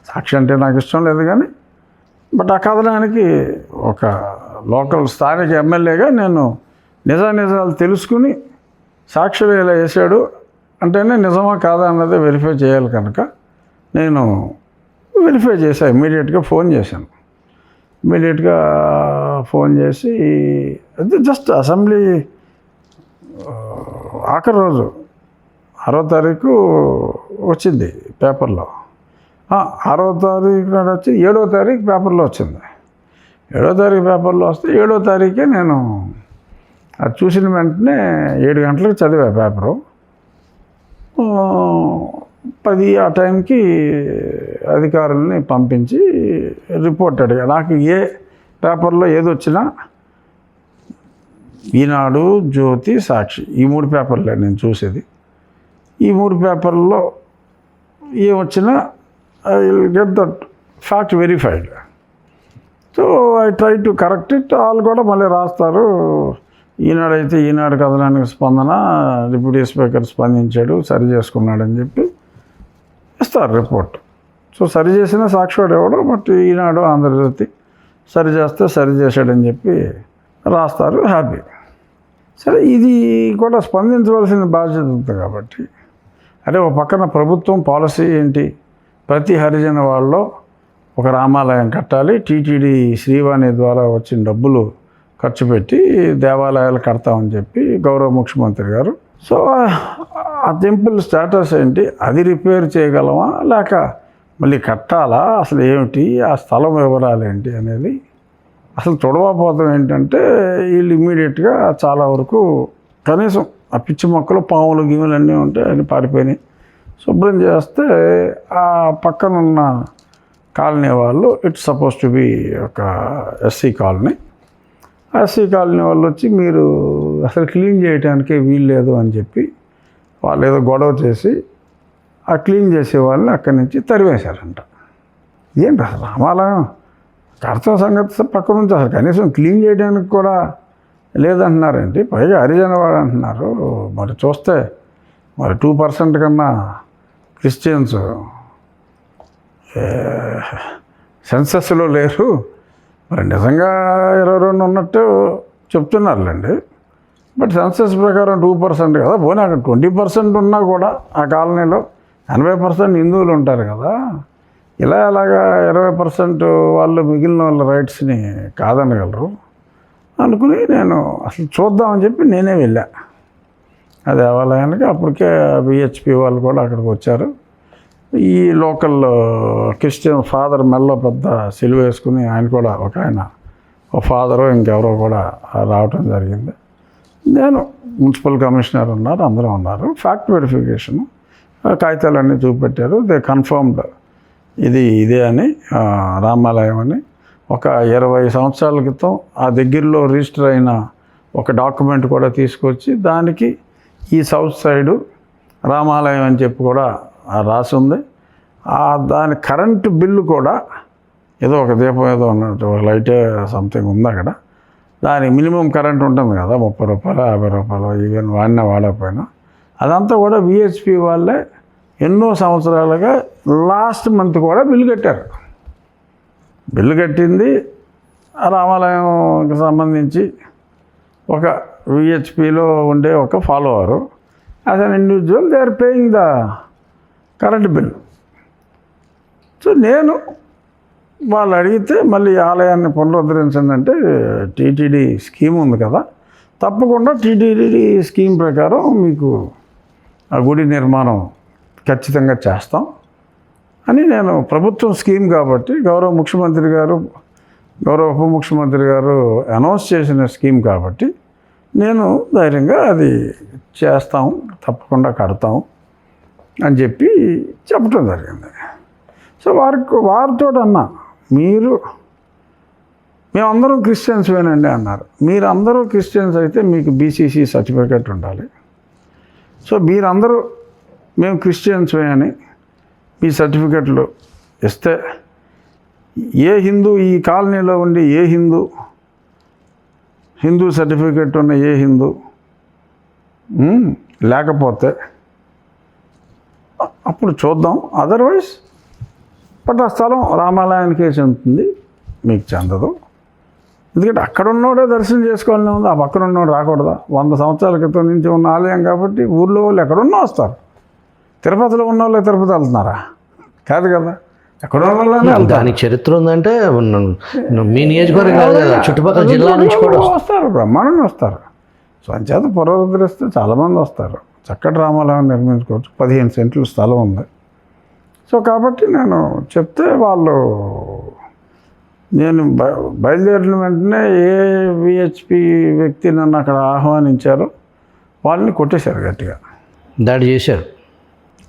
సాక్షి అంటే నాకు ఇష్టం లేదు కానీ, బట్ ఆ కథనానికి ఒక లోకల్ స్థానిక ఎమ్మెల్యేగా నేను నిజాలు తెలుసుకుని సాక్షిలో ఇలా వేసాడు అంటేనే నిజమా కాదా అన్నది వెరిఫై చేయాలి కనుక నేను వెరిఫై చేశాను. ఇమ్మీడియట్గా ఫోన్ చేశాను. ఇమ్మీడియట్గా ఫోన్ చేసి జస్ట్ అసెంబ్లీ ఆఖరి రోజు 6వ తారీఖు వచ్చింది పేపర్లో, 6వ తారీఖు నాడు వచ్చి 7వ తారీఖు పేపర్లో వచ్చింది. 7వ తారీఖు పేపర్లో వస్తే 7వ తారీఖే నేను అది చూసిన వెంటనే 7 గంటలకు చదివా పేపరు. 10 ఆ టైంకి అధికారుల్ని పంపించి రిపోర్ట్ అడిగా. నాకు ఏ పేపర్లో ఏది వచ్చినా ఈనాడు, జ్యోతి, సాక్షి ఈ 3 పేపర్లే నేను చూసేది. ఈ 3 పేపర్లలో ఏమొచ్చినా I will get that fact verified. So I try to correct it. వాళ్ళు కూడా మళ్ళీ రాస్తారు, ఈనాడైతే ఈనాడు కథనానికి స్పందన, డిప్యూటీ స్పీకర్ స్పందించాడు, సరి చేసుకున్నాడని చెప్పి ఇస్తారు రిపోర్ట్. సో సరి చేసిన సాక్షివాడు ఎవడో, బట్ ఈనాడు, ఆంధ్రజ్యోతి సరి చేస్తే సరి చేశాడని చెప్పి రాస్తారు, హ్యాపీ. సరే, ఇది కూడా స్పందించవలసిన బాధ్యత ఉంది కాబట్టి, అరే ఒక పక్కన ప్రభుత్వం పాలసీ ఏంటి, ప్రతి హరిజన వాళ్ళలో ఒక రామాలయం కట్టాలి, టీటీడీ శ్రీవాణి ద్వారా వచ్చిన డబ్బులు ఖర్చు పెట్టి దేవాలయాలు కడతామని చెప్పి గౌరవ ముఖ్యమంత్రి గారు. సో ఆ టెంపుల్ స్టేటస్ ఏంటి, అది రిపేర్ చేయగలమా లేక మళ్ళీ కట్టాలా, అసలు ఏమిటి, ఆ స్థలం వివరాలు ఏంటి అనేది అసలు చూడకపోతాం. ఏంటంటే వీళ్ళు ఇమ్మీడియట్గా చాలా వరకు కనీసం ఆ పిచ్చి మొక్కలు పాములు గీములు అన్నీ ఉంటాయి, అన్నీ పారిపోయినాయి. శుభ్రం చేస్తే ఆ పక్కనున్న కాలనీ వాళ్ళు, ఇట్స్ సపోజ్ టు బి ఒక ఎస్సీ కాలనీ, ఎస్సీ కాలనీ వాళ్ళు వచ్చి మీరు అసలు క్లీన్ చేయడానికే వీలు లేదు అని చెప్పి వాళ్ళు ఏదో గొడవ చేసి ఆ క్లీన్ చేసే వాళ్ళని అక్కడి నుంచి తరివేశారంట. ఏంటి అసలు రామాలయం కర్తవ సంగతి పక్క నుంచి అసలు కనీసం క్లీన్ చేయడానికి కూడా లేదంటున్నారేంటి, పైగా హరిజనవాడు అంటున్నారు. మరి చూస్తే మరి 2% కన్నా క్రిస్టియన్స్ సెన్సస్లో లేరు. మరి నిజంగా 22 ఉన్నట్టు చెప్తున్నారులేండి, బట్ సెన్సస్ ప్రకారం 2% కదా. పోనీ అక్కడ 20% ఉన్నా కూడా ఆ కాలనీలో 80% హిందువులు ఉంటారు కదా. ఇలా ఎలాగా 20% వాళ్ళు మిగిలిన వాళ్ళ రైట్స్ని కాదనగలరు అనుకుని నేను అసలు చూద్దామని చెప్పి నేనే వెళ్ళా ఆ దేవాలయానికి. అప్పటికే విహెచ్పి వాళ్ళు కూడా అక్కడికి వచ్చారు. ఈ లోకల్ క్రిస్టియన్ ఫాదర్ మెల్ల పెద్ద సిలువ వేసుకుని ఆయన కూడా ఒక ఫాదరు ఇంకెవరో కూడా రావటం జరిగింది. నేను మున్సిపల్ కమిషనర్ ఉన్నారు, అందరూ ఉన్నారు. ఫ్యాక్ట్ వెరిఫికేషను కాగితాలన్నీ చూపెట్టారు. దే కన్ఫర్మ్డ్ ఇదే అని రామాలయం అని. ఒక 20 సంవత్సరాల క్రితం ఆ దగ్గరలో రిజిస్టర్ అయిన ఒక డాక్యుమెంట్ కూడా తీసుకొచ్చి దానికి ఈ సౌత్ సైడు రామాలయం అని చెప్పి కూడా రాసి ఉంది. దాని కరెంటు బిల్లు కూడా ఏదో ఒక దీపం ఏదో ఉన్నట్టు ఒక లైటే సంథింగ్ ఉంది అక్కడ. దానికి మినిమం కరెంట్ ఉంటుంది కదా, 30 రూపాయలు 50 రూపాయలు, ఈవెన్ వాడకపోయినా అదంతా కూడా విహెచ్పి వాళ్ళే ఎన్నో సంవత్సరాలుగా లాస్ట్ మంత్ కూడా బిల్లు కట్టారు. బిల్లు కట్టింది రామాలయంకి సంబంధించి ఒక విహెచ్పిలో ఉండే ఒక follower. As an individual they are paying the current bill. So నేను వాళ్ళు అడిగితే మళ్ళీ ఆలయాన్ని పునరుద్ధరించండి అంటే టీటీడీ స్కీమ్ ఉంది కదా, తప్పకుండా టీటీడీ స్కీమ్ ప్రకారం మీకు ఆ గుడి నిర్మాణం ఖచ్చితంగా చేస్తాం అని నేను, ప్రభుత్వం స్కీమ్ కాబట్టి గౌరవ ముఖ్యమంత్రి గారు గౌరవ ఉప ముఖ్యమంత్రి గారు అనౌన్స్ చేసిన స్కీమ్ కాబట్టి నేను ధైర్యంగా అది చేస్తాం, తప్పకుండా కడతాం అని చెప్పి చెప్పడం జరిగింది. సో వారితో అన్నా, మేమందరం క్రిస్టియన్స్వేనండి అన్నారు. మీరందరూ క్రిస్టియన్స్ అయితే మీకు బీసీసీ సర్టిఫికేట్ ఉండాలి. సో మీరందరూ మేము క్రిస్టియన్స్వే అని మీ సర్టిఫికెట్లు ఇస్తే ఏ హిందూ ఈ కాలనీలో ఉండి ఏ హిందూ సర్టిఫికెట్ ఉన్న ఏ హిందూ లేకపోతే అప్పుడు చూద్దాం. అదర్వైజ్ బట్ ఆ స్థలం రామాలయానికే చెందుతుంది, మీకు చెందదు. ఎందుకంటే అక్కడ ఉన్నోడే దర్శనం చేసుకోవాలని ఉంది, ఆ పక్కన ఉన్నోడు రాకూడదా? 100 సంవత్సరాల క్రితం నుంచి ఉన్న ఆలయం కాబట్టి ఊళ్ళో వాళ్ళు ఎక్కడున్నా వస్తారు. తిరుపతిలో ఉన్న వాళ్ళు తిరుపతి వెళ్తున్నారా? కాదు కదా, ఎక్కడ దానికి చరిత్ర ఉందంటే మీ నియోజకవర్గం కాదు కదా, చుట్టుపక్కల జిల్లా నుంచి కూడా వస్తారు, బ్రహ్మాండంగా వస్తారు. సో అంచేత పునరుద్ధరిస్తే చాలామంది వస్తారు. చక్కటి రామాలయం నిర్మించుకోవచ్చు. 15 సెంట్లు స్థలం ఉంది. సో కాబట్టి నేను చెప్తే నేను బయలుదేరిన వెంటనే ఏ విహెచ్పి వ్యక్తి నన్ను అక్కడ ఆహ్వానించారో వాళ్ళని కొట్టేశారు, గట్టిగా దాడి చేశారు,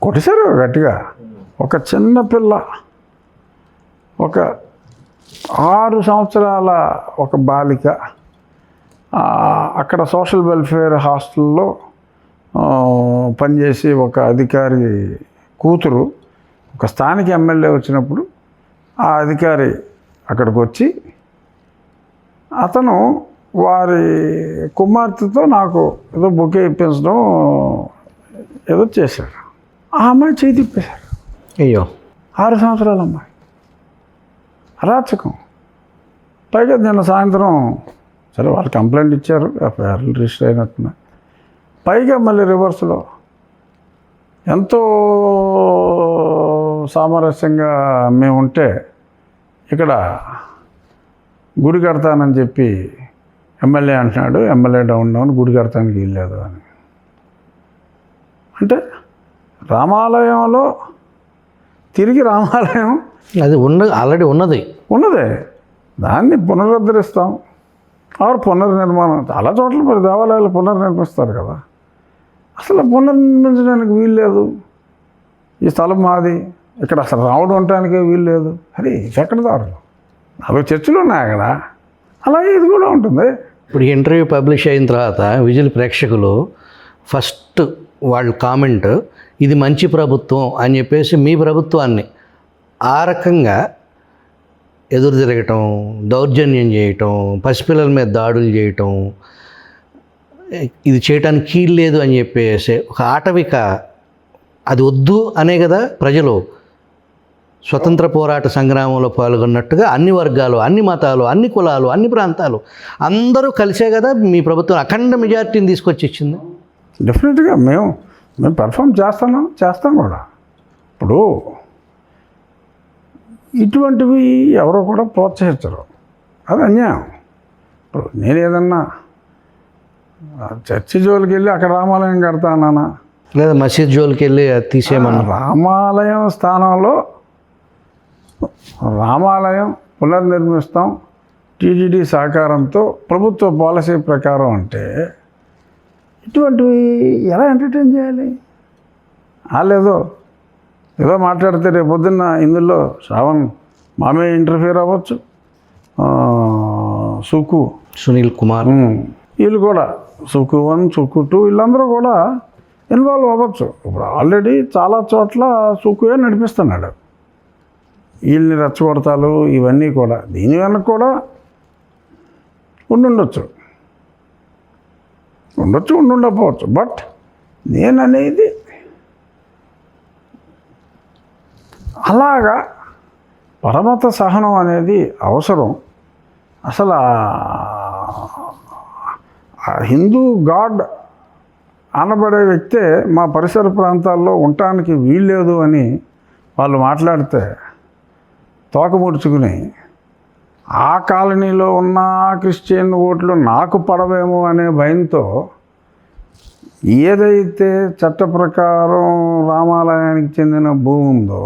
కొట్టేశారు గట్టిగా. ఒక చిన్న పిల్ల, ఒక 6 సంవత్సరాల ఒక బాలిక, అక్కడ సోషల్ వెల్ఫేర్ హాస్టల్లో పనిచేసి ఒక అధికారి కూతురు, ఒక స్థానిక ఎమ్మెల్యే వచ్చినప్పుడు ఆ అధికారి అక్కడికి వచ్చి అతను వారి కుమార్తెతో నాకు ఏదో బొకే ఇప్పించడం ఏదో చేశాడు. ఆ అమ్మాయి చేయి తిప్పేశారు. అయ్యో, 6 సంవత్సరాల అమ్మాయి, అరాచకం. పైగా నిన్న సాయంత్రం సరే వాళ్ళు కంప్లైంట్ ఇచ్చారు, ఎఫ్ఐఆర్ రిజిస్టర్ అయినట్టున్నాయి. పైగా మళ్ళీ రివర్స్లో ఎంతో సామరస్యంగా మేము ఉంటే ఇక్కడ గుడి కడతానని చెప్పి ఎమ్మెల్యే అంటున్నాడు, ఎమ్మెల్యే డౌన్ గుడి కడతానికి వీల్లేదు అని. అంటే రామాలయంలో తిరిగి రామాలయం అది ఆల్రెడీ ఉన్నదే. దాన్ని పునరుద్ధరిస్తాం ఆరు పునర్నిర్మాణం. చాలా చోట్ల మరి దేవాలయాలు పునర్నిర్మిస్తారు కదా. అసలు పునర్నిర్మించడానికి వీలు లేదు. ఈ స్థలం మాది, ఇక్కడ అసలు రావడం ఉండటానికే వీలు లేదు. అరే ఎక్కడ దారులు 4 చర్చిలు ఉన్నాయి అక్కడ. అలాగే ఇది కూడా ఉంటుంది. ఇప్పుడు ఇంటర్వ్యూ పబ్లిష్ అయిన తర్వాత విజిల్ ప్రేక్షకులు ఫస్ట్ వాళ్ళ కామెంట్ ఇది మంచి ప్రభుత్వం అని చెప్పేసి మీ ప్రభుత్వాన్ని ఆ రకంగా ఎదురు తిరగటం, దౌర్జన్యం చేయటం, పసిపిల్లల మీద దాడులు చేయటం, ఇది చేయటానికి కీలు లేదు అని చెప్పేసి ఒక ఆటవిక, అది వద్దు అనే కదా ప్రజలు స్వతంత్ర పోరాట సంగ్రామంలో పాల్గొన్నట్టుగా అన్ని వర్గాలు, అన్ని మతాలు, అన్ని కులాలు, అన్ని ప్రాంతాలు అందరూ కలిసే కదా మీ ప్రభుత్వం అఖండ మెజారిటీని తీసుకొచ్చి ఇచ్చింది. డెఫినెట్గా మేము పెర్ఫామ్ చేస్తాం కూడా. ఇప్పుడు ఇటువంటివి ఎవరో కూడా ప్రోత్సహించరు, అది అన్యాయం. ఇప్పుడు నేను ఏదన్నా చర్చి జోలికి వెళ్ళి అక్కడ రామాలయం కడతానా, లేదా మసీద్ జోలికి వెళ్ళి తీసేయమన్నా, రామాలయం స్థానంలో రామాలయం పునర్నిర్మిస్తాం టీటీడీ సహకారంతో ప్రభుత్వ పాలసీ ప్రకారం అంటే ఇటువంటివి ఎలా ఎంటర్టైన్ చేయాలి? ఏదో మాట్లాడితే రేపు పొద్దున్న ఇందులో శ్రావణ్ మామే ఇంటర్ఫియర్ అవ్వచ్చు, సునీల్ కుమార్ వీళ్ళు కూడా సుకు 1 సుకు 2 వీళ్ళందరూ కూడా ఇన్వాల్వ్ అవ్వచ్చు. ఇప్పుడు ఆల్రెడీ చాలా చోట్ల సుకుయే నడిపిస్తున్నాడు. వీళ్ళని రెచ్చగొడతాలు ఇవన్నీ కూడా దీని వెనక కూడా ఉండుండొచ్చు, ఉండుండకపోవచ్చు. బట్ నేననేది అలాగా పరమత సహనం అనేది అవసరం. అసలు హిందూ గాడ్ అనబడే వ్యక్తే మా పరిసర ప్రాంతాల్లో ఉండటానికి వీల్లేదు అని వాళ్ళు మాట్లాడితే తోక ముడుచుకుని ఆ కాలనీలో ఉన్న క్రిస్టియన్ ఓట్లు నాకు పడవేమో అనే భయంతో ఏదైతే చట్ట ప్రకారం రామాలయానికి చెందిన భూమి ఉందో,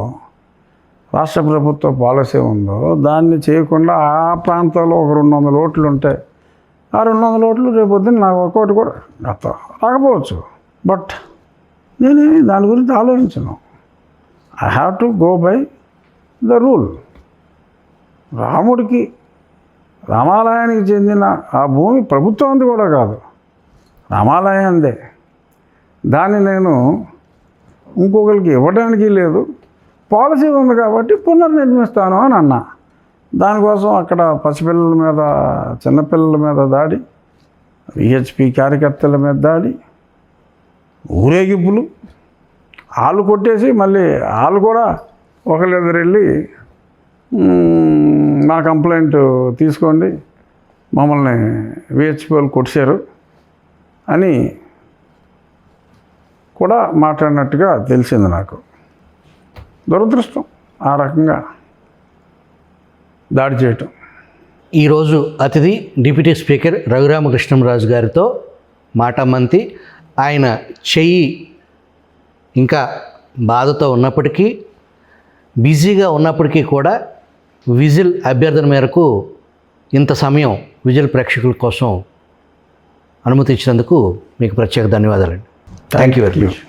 రాష్ట్ర ప్రభుత్వ పాలసీ ఉందో దాన్ని చేయకుండా ఆ ప్రాంతంలో ఒక 200 ఓట్లు ఉంటాయి. ఆ 200 ఓట్లు రేపొద్దున నాకు ఒక్కోటి కూడా రాకపోవచ్చు. బట్ నేనేమి దాని గురించి ఆలోచించను. I have to go by the rule. రాముడికి రామాలయానికి చెందిన ఆ భూమి ప్రభుత్వంది కూడా కాదు, రామాలయందే. దాన్ని నేను ఇంకొకరికి ఇవ్వడానికి లేదు, పాలసీ ఉంది కాబట్టి పునర్నిర్మిస్తాను అని అన్నా. దానికోసం అక్కడ పసిపిల్లల మీద, చిన్నపిల్లల మీద దాడి, విహెచ్పి కార్యకర్తల మీద దాడి, ఊరేగింపులు, వాళ్ళు కొట్టేసి మళ్ళీ వాళ్ళు కూడా ఒకళ్ళెదురు వెళ్ళి నా కంప్లైంట్ తీసుకోండి, మమ్మల్ని విహెచ్పి వాళ్ళు కొట్టారు అని కూడా మాట్లాడినట్టుగా తెలిసింది నాకు. దురదృష్టం ఆ రకంగా దాడి చేయటం. ఈరోజు అతిథి డిప్యూటీ స్పీకర్ రఘురామకృష్ణంరాజు గారితో మాటమంతి. ఆయన చెయ్యి ఇంకా బాధతో ఉన్నప్పటికీ, బిజీగా ఉన్నప్పటికీ కూడా విజిల్ అభ్యర్థన మేరకు ఇంత సమయం విజిల్ ప్రేక్షకుల కోసం అనుమతి ఇచ్చినందుకు మీకు ప్రత్యేక ధన్యవాదాలండి. Thank you very much.